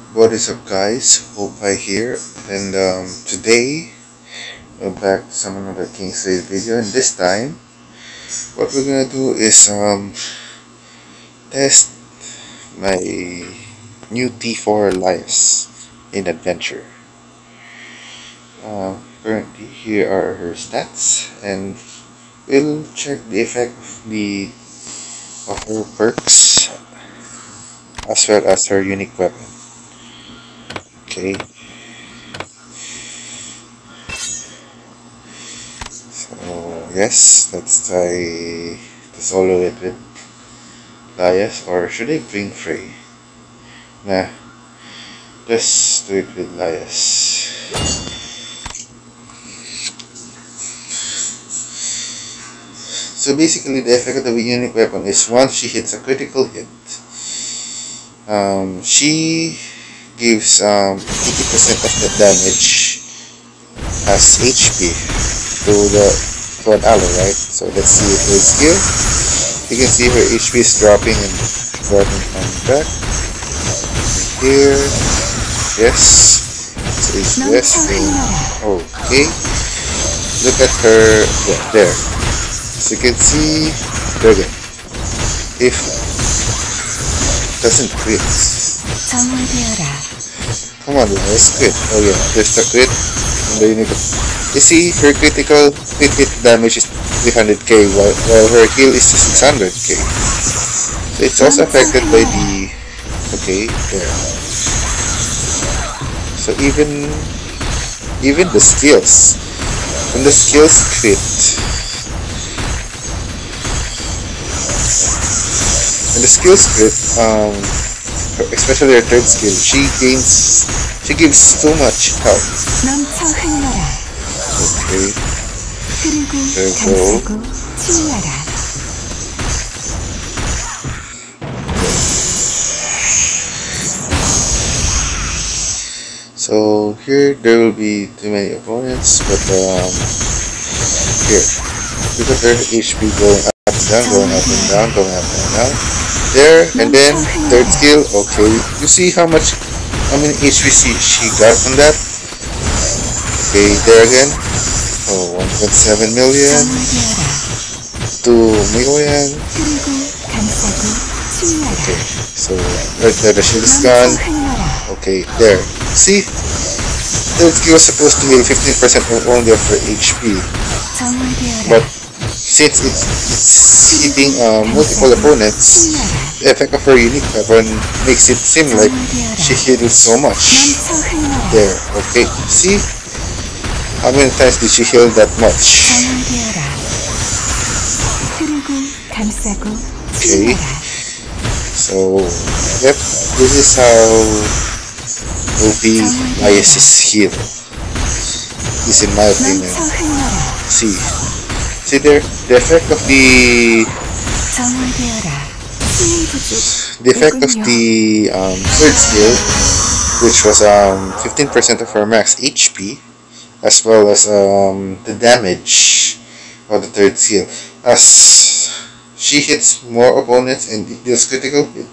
What is up, guys? Hope I here. And today we're back to some another King's Raid video, and this time what we're gonna do is test my new T4 Laias in adventure. Currently here are her stats, and we'll check the effect of her perks as well as her unique weapon. Okay. So yes, let's try to solo it with Laias, or should I bring Frey? Nah, let's do it with Laias. So basically, the effect of the unique weapon is once she hits a critical hit, she gives 80% of the damage as HP to an ally, right? So let's see her skill. You can see her HP is dropping and coming back. Here, yes. So it's resting. Okay. Look at her. Yeah, there. So you can see dragon. If doesn't crit. Come on, let's crit. Oh yeah, there's the crit. You see, her critical crit hit damage is 300k, while her heal is 600k. So it's also affected by the... Okay, there. So even the skills, when the skills crit, especially her third skill, she gives so much health. Okay. There we go. So here there will be too many opponents, but here, look at their HP going up and down, going up and down, going up and down. There, and then third skill. Okay, you see how many HP she got from that. Okay, there again. Oh, 1.7 million, 2 million. Okay, so right there the shield is gone. Okay, there. See, third skill was supposed to heal 15% only of her HP, but since it's hitting multiple opponents, the effect of her unique weapon makes it seem like she heals so much. There, okay. See? How many times did she heal that much? Okay. So, yep, this is how OP Laias is healed. This in my opinion. See there, the effect of the third skill, which was 15% of her max HP, as well as the damage of the third skill. As she hits more opponents and deals critical hit,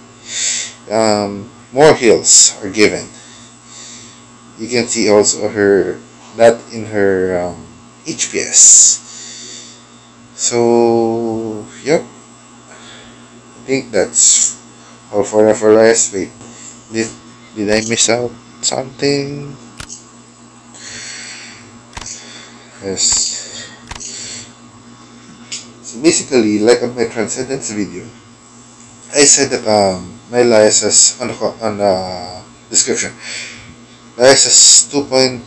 more heals are given. You can see also that in her HPS. So yep, I think that's all for Laias. Wait, did I miss out something? Yes. So basically, like on my Transcendence video, I said that my Laias has on the description. Laias has 2.3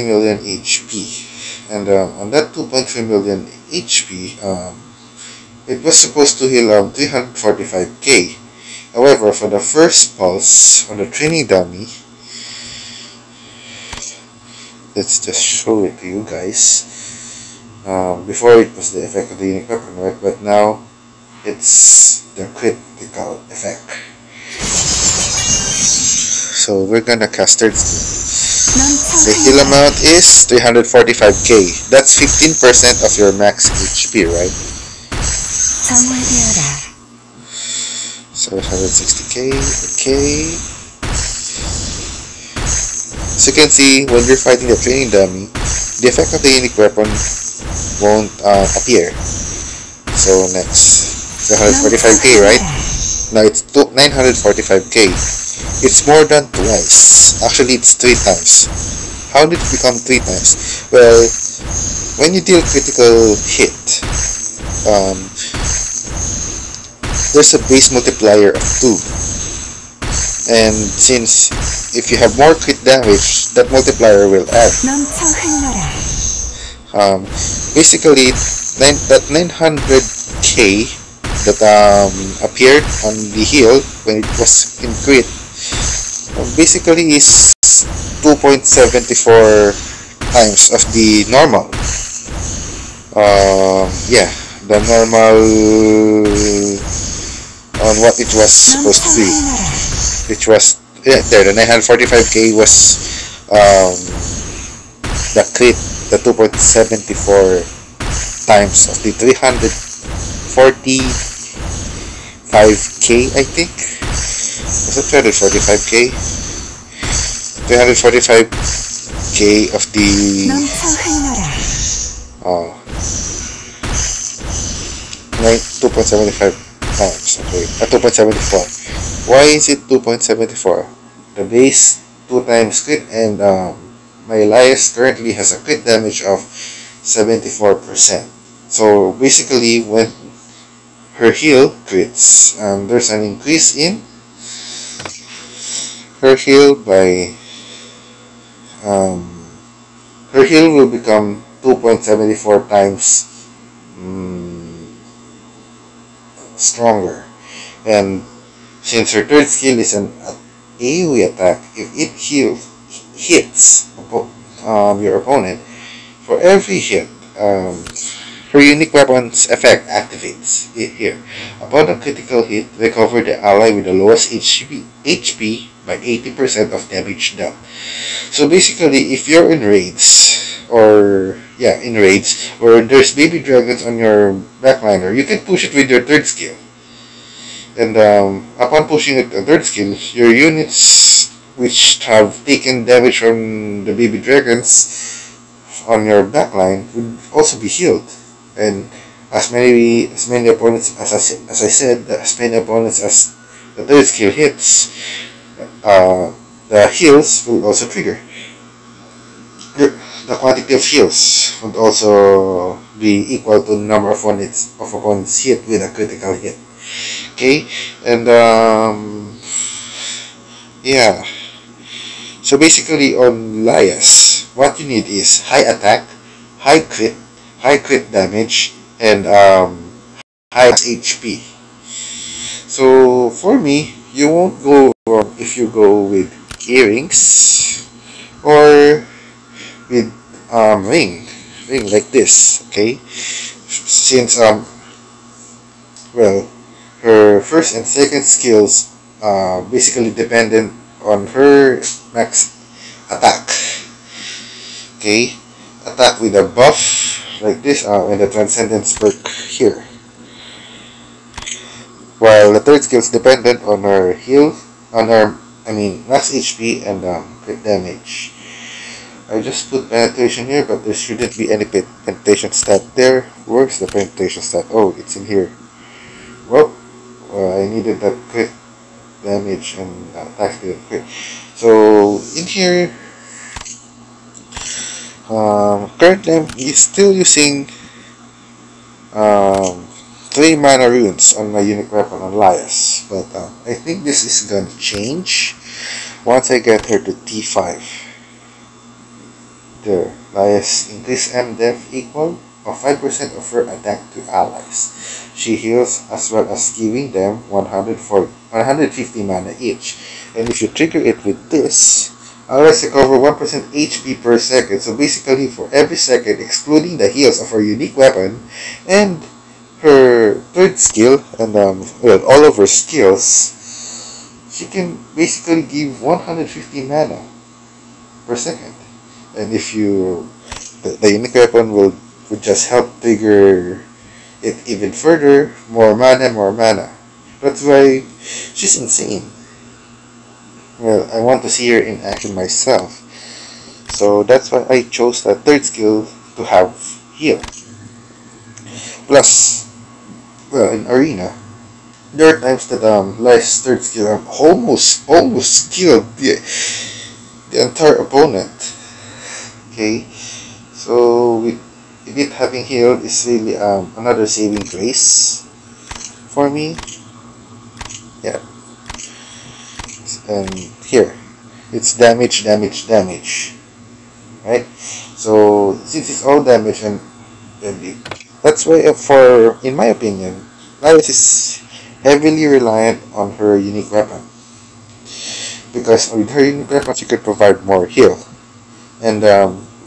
million HP. And on that 2.3 million HP, it was supposed to heal 345k. However, for the first pulse on the training dummy, let's just show it to you guys. Before it was the effect of the unique weapon, right? But now it's the critical effect. So we're gonna cast third skill. The heal amount is 345k. That's 15% of your max HP, right? So 160k. Okay. As you can see, when you're fighting the training dummy, the effect of the unique weapon won't appear. So next, 145k, right? Now it's 945k. It's more than twice. Actually, it's 3 times. How did it become 3 times? Well, when you deal critical hit, there's a base multiplier of 2. And since if you have more crit damage, that multiplier will add. Basically, that 900k that appeared on the heal when it was in crit basically is 2.74 times of the normal. Yeah, the normal on what it was supposed to be, which was there. The 945k was the crit, the 2.74 times of the 345k, I think. Was it 345k? 345k of the 2.75 times. Okay, 2.74. Why is it 2.74? The base 2 times crit, and my Laias currently has a crit damage of 74%. So basically, when her heal crits, there's an increase in her heal by her heal will become 2.74 times stronger. And since her third skill is an AoE attack, if it hits your opponent, for every hit, her unique weapon's effect activates here. Upon a critical hit, recover the ally with the lowest HP by 80% of damage dealt. So basically, if you're in raids, or where there's baby dragons on your backliner, you can push it with your third skill. And upon pushing it a third skill, your units which have taken damage from the baby dragons on your backline would also be healed. And as many opponents, as I said, as many opponents as the third skill hits, the heals will also trigger. The quantity of heals would also be equal to the number of opponents hit with a critical hit. Okay, and yeah. So basically, on Laias, what you need is high attack, high crit damage, and high HP. So for me, you won't go wrong if you go with earrings or with ring like this. Okay, since well, her first and second skills basically dependent on her max attack. Okay, attack with a buff like this, and the Transcendence perk here. While the third skill is dependent on her heal, max HP and crit damage. I just put penetration here, but there shouldn't be any penetration stat there. Where's the penetration stat? Oh, it's in here. Well, I needed that crit damage and attack speed and crit. So in here, currently I'm still using 3 mana runes on my unique weapon on Laias, but I think this is gonna change once I get her to T5. There, Laias increase M-Def equal of 5% of her attack to allies. She heals as well as giving them 150 mana each. And if you trigger it with this, allies recover 1% HP per second. So basically, for every second, excluding the heals of her unique weapon and her third skill, and all of her skills, she can basically give 150 mana per second. And if you, the unique weapon would just help trigger it even further, more mana. That's why she's insane. Well, I want to see her in action myself. So that's why I chose the third skill to have heal. Plus, well, in arena, there are times that Laias' third skill almost killed the entire opponent. Okay, so with it having healed is really another saving grace for me. Yeah, and here it's damage, right? So since it's all damage and that's why in my opinion, Laias is heavily reliant on her unique weapon, because with her unique weapon she could provide more heal, and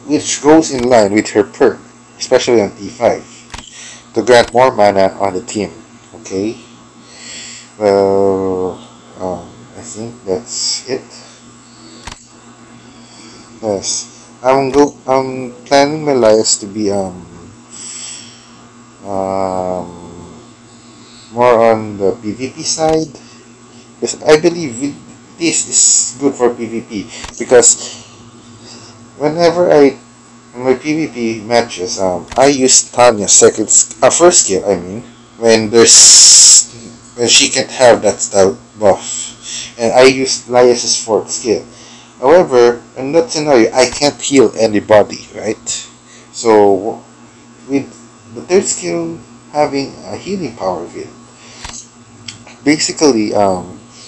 which goes in line with her perk, especially on T5, to grant more mana on the team. Okay, well, I think that's it. Yes, I'm planning my Laias to be more on the PvP side, because I believe this is good for PvP, because whenever in my PvP matches, I use Tanya's first skill. I mean, when she can't have that style buff, and I use Laias' fourth skill. However, in that scenario, I can't heal anybody, right? So with the third skill having a healing power of it, basically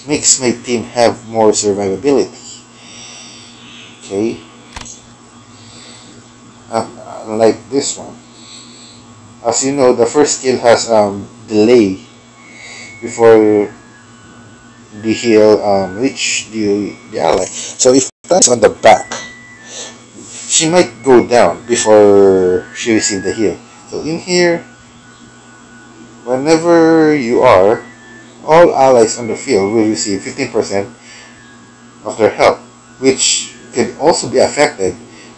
makes my team have more survivability. Okay, unlike this one, as you know, the first skill has delay before the heal reach the ally. So if that's on the back, she might go down before she receives the heal. So in here, whenever you are, all allies on the field will receive 15% of their health, which can also be affected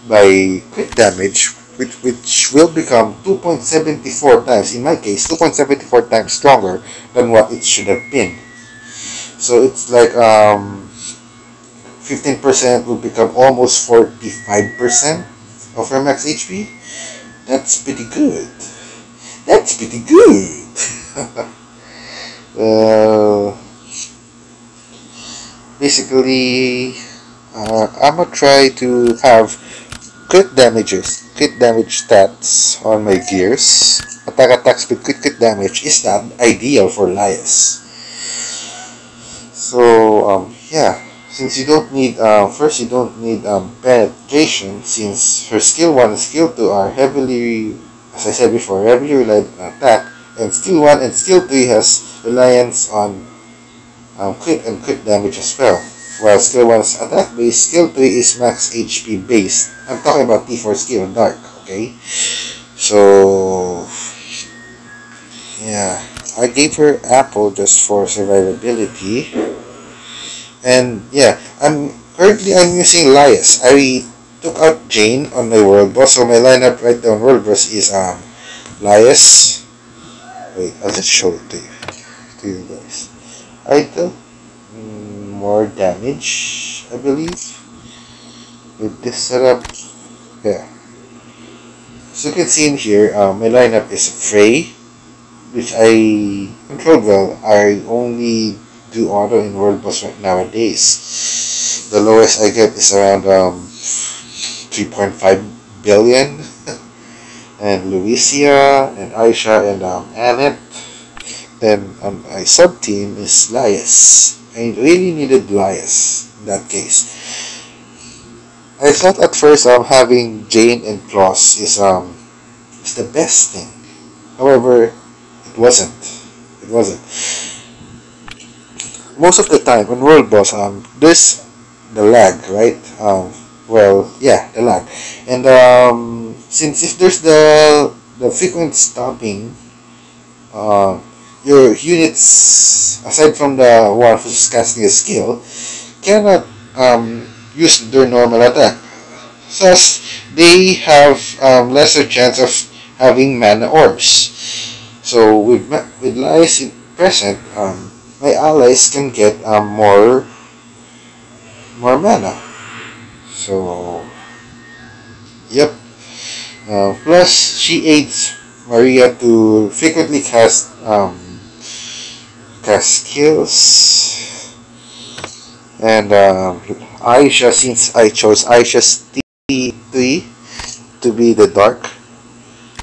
by crit damage, which will become 2.74 times, in my case, 2.74 times stronger than what it should have been. So it's like 15% will become almost 45% of her max HP. That's pretty good. That's pretty good. Basically, I'm gonna try to have crit damage stats on my gears. Attacks with crit damage is not ideal for Laias. So yeah, since you don't need first you don't need penetration, since her skill 1 and skill 2 are heavily, as I said before, heavily reliant on attack, and skill 1 and skill 3 has reliance on crit and crit damage as well. While skill 1 is attack based, skill 3 is max HP based. I'm talking about T4 skill dark, okay? So yeah, I gave her apple just for survivability. And yeah, I'm using Laias. I took out Jane on my world boss, so my lineup right now on world boss is Laias. Wait, I'll just show it to you guys. I took more damage, I believe, with this setup. Yeah. So you can see in here, my lineup is Frey, which I controlled well. I only do auto in world boss right nowadays. The lowest I get is around 3.5 billion. And Lucia and Aisha and Annette. Then my sub team is Laias. I really needed Laias in that case. I thought at first having Jane and Claus is the best thing. However, it wasn't. It wasn't. Most of the time on world boss, there's the lag, right? Well, yeah, the lag. And since if there's the frequent stopping, your units, aside from the one who's casting a skill, cannot use their normal attack. Thus, they have lesser chance of having mana orbs. So with Laias in present, my allies can get more mana. So Yep. Plus, she aids Maria to frequently cast skills. And Aisha, since I chose Aisha's T3 to be the dark,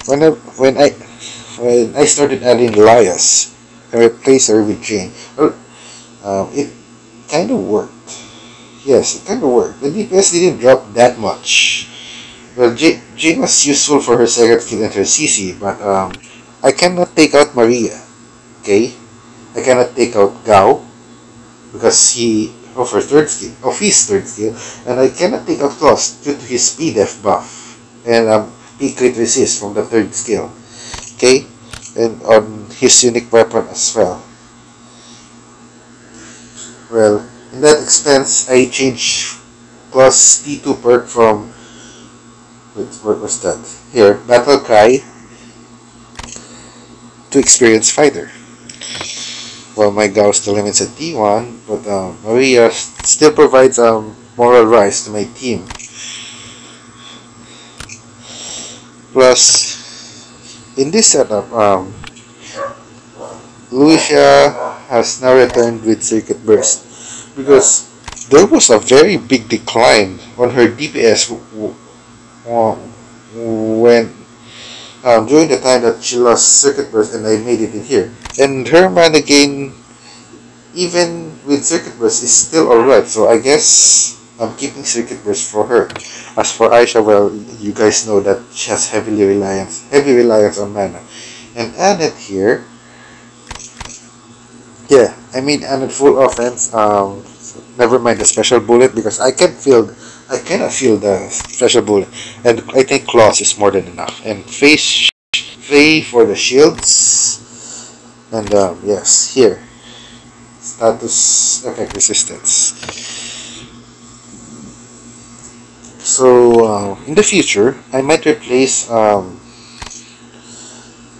when I when I when I started adding Laias, I replaced her with Jane. Well, it kind of worked. Yes, it kind of worked. The DPS didn't drop that much. Well, Jane was useful for her second skill and her CC, but I cannot take out Maria. Okay, I cannot take out Gao because of his third skill, and I cannot take out Klaus due to his PDEF buff and P crit resist from the third skill. Okay, and on his unique weapon as well. Well, in that expense, I changed plus T2 perk from what was that? Here, Battle Cry to Experienced Fighter. Well, my Gao still limits at T1, but Maria still provides moral rise to my team. Plus, in this setup, Lucia has now returned with Circuit Burst because there was a very big decline on her DPS when during the time that she lost Circuit Burst and I made it in here. And her mana gain, even with Circuit Burst, is still alright. So I guess I'm keeping Circuit Burst for her. As for Aisha, well, you guys know that she has heavy reliance on mana. And Annette here, yeah, I mean Annette full offense. Never mind the special bullet because I cannot feel the special bullet, and I think Claws is more than enough. And Faye for the shields, and yes, here status effect resistance. So in the future, I might replace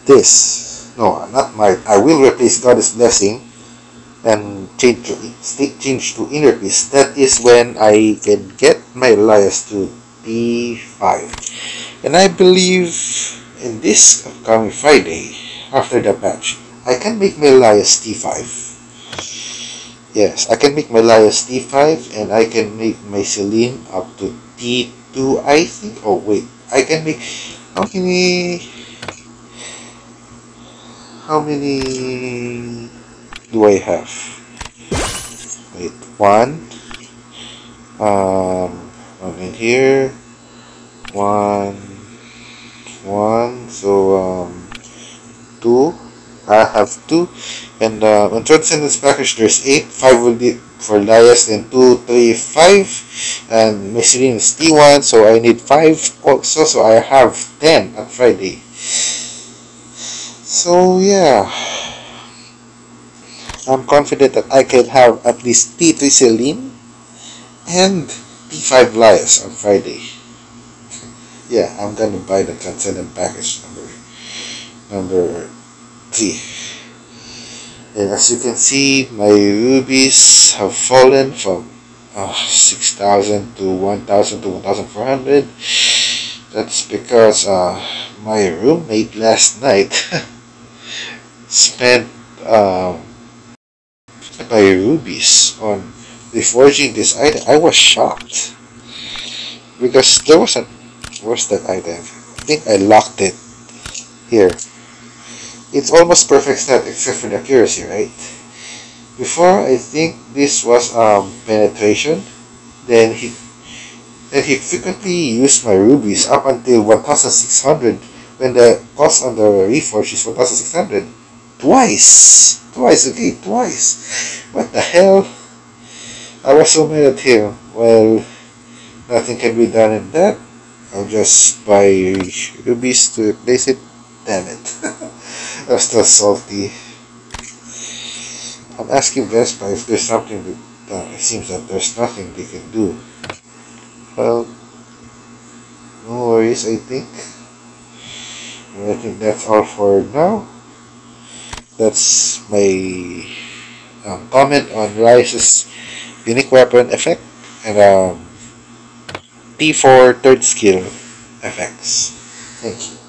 this. No, not might. I will replace Goddess Blessing and change to Inner Peace. That is when I can get my Laias to T5. And I believe in this upcoming Friday, after the patch, I can make my Laias T5. Yes, I can make my Laias T5 and I can make my Celine up to T2, I think. Oh wait, I can make how many do I have? Wait, one in here, one, so two. I have two, and on Transcendence package there's 8. 5 will be for Laias, and 2, 3, 5, and my Celine is T1, so I need 5 also, so I have 10 on Friday. So yeah, I'm confident that I can have at least T3 Celine and T5 Laias on Friday. Yeah, I'm gonna buy the Transcendent package number 3. And as you can see, my rubies have fallen from 6,000 to 1,000 to 1,400. That's because my roommate last night spent my rubies on reforging this item. I was shocked because there was where's that item? I think I locked it here. It's almost perfect stat except for the accuracy, right? Before, I think this was penetration. Then he frequently used my rubies up until 1,600 when the cost on the reforge is 1,600. Twice, okay, twice. What the hell? I was so mad at him. Well, nothing can be done in that. I'll just buy rubies to replace it. Damn it. I'm still salty. I'm asking Vespa if there's something to done. It seems that there's nothing they can do. Well, no worries, I think. And I think that's all for now. That's my comment on Laias' unique weapon effect and T4 third skill effects. Thank you.